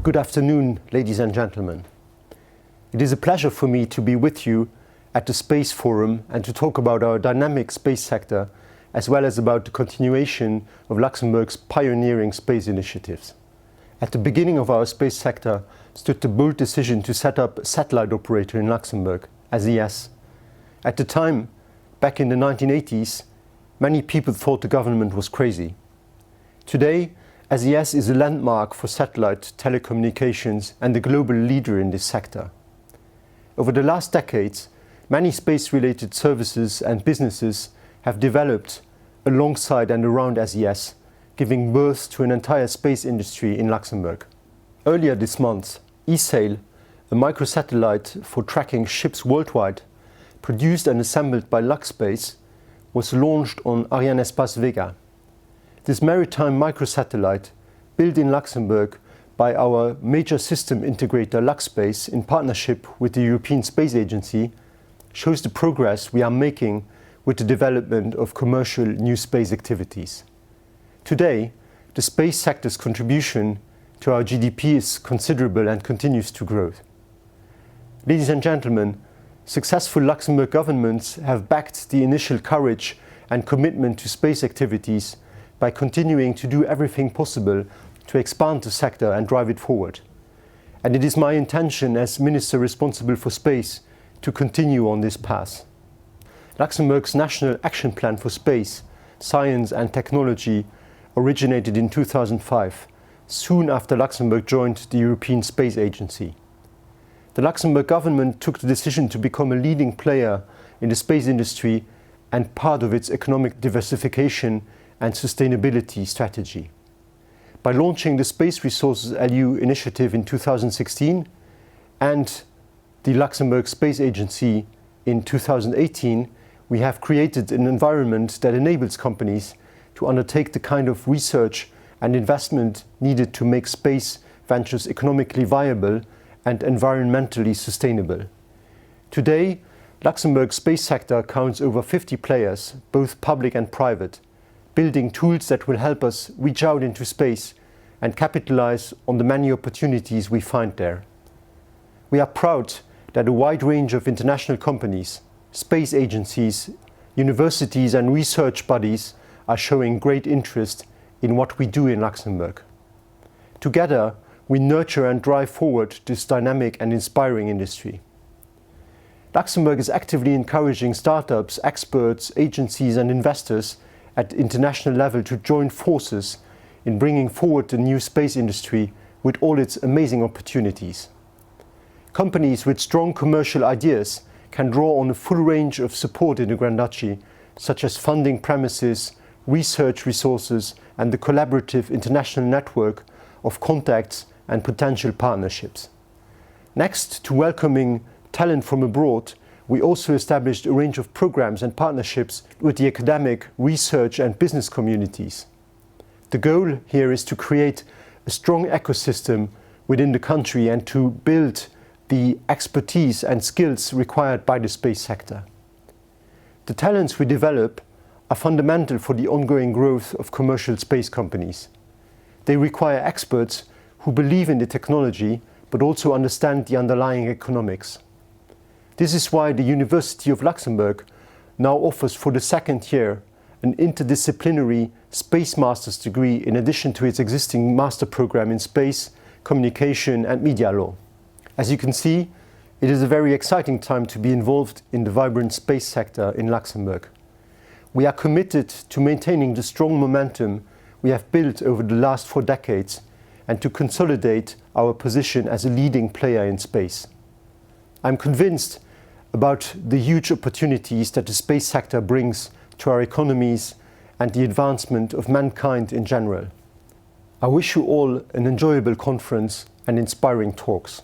Good afternoon, ladies and gentlemen. It is a pleasure for me to be with you at the Space Forum and to talk about our dynamic space sector, as well as about the continuation of Luxembourg's pioneering space initiatives. At the beginning of our space sector stood the bold decision to set up a satellite operator in Luxembourg, SES. At the time, back in the 1980s, many people thought the government was crazy. Today, SES is a landmark for satellite telecommunications and the global leader in this sector. Over the last decades, many space-related services and businesses have developed alongside and around SES, giving birth to an entire space industry in Luxembourg. Earlier this month, ESAIL, a microsatellite for tracking ships worldwide, produced and assembled by LuxSpace, was launched on Arianespace Vega. This maritime microsatellite, built in Luxembourg by our major system integrator LuxSpace in partnership with the European Space Agency, shows the progress we are making with the development of commercial new space activities. Today, the space sector's contribution to our GDP is considerable and continues to grow. Ladies and gentlemen, successful Luxembourg governments have backed the initial courage and commitment to space activities by continuing to do everything possible to expand the sector and drive it forward. And it is my intention as Minister responsible for space to continue on this path. Luxembourg's National Action Plan for Space, Science and Technology originated in 2005, soon after Luxembourg joined the European Space Agency. The Luxembourg government took the decision to become a leading player in the space industry and part of its economic diversification and sustainability strategy. By launching the Space Resources LU initiative in 2016 and the Luxembourg Space Agency in 2018, we have created an environment that enables companies to undertake the kind of research and investment needed to make space ventures economically viable and environmentally sustainable. Today, Luxembourg's space sector counts over 50 players, both public and private, building tools that will help us reach out into space and capitalize on the many opportunities we find there. We are proud that a wide range of international companies, space agencies, universities and research bodies are showing great interest in what we do in Luxembourg. Together, we nurture and drive forward this dynamic and inspiring industry. Luxembourg is actively encouraging startups, experts, agencies and investors at international level to join forces in bringing forward the new space industry with all its amazing opportunities. Companies with strong commercial ideas can draw on a full range of support in the Grand Duchy, such as funding premises, research resources and the collaborative international network of contacts and potential partnerships. Next to welcoming talent from abroad, we also established a range of programs and partnerships with the academic, research and business communities. The goal here is to create a strong ecosystem within the country and to build the expertise and skills required by the space sector. The talents we develop are fundamental for the ongoing growth of commercial space companies. They require experts who believe in the technology but also understand the underlying economics. This is why the University of Luxembourg now offers for the second year an interdisciplinary Space Master's degree in addition to its existing master program in space, communication and media law. As you can see, it is a very exciting time to be involved in the vibrant space sector in Luxembourg. We are committed to maintaining the strong momentum we have built over the last 4 decades and to consolidate our position as a leading player in space. I'm convinced about the huge opportunities that the space sector brings to our economies and the advancement of mankind in general. I wish you all an enjoyable conference and inspiring talks.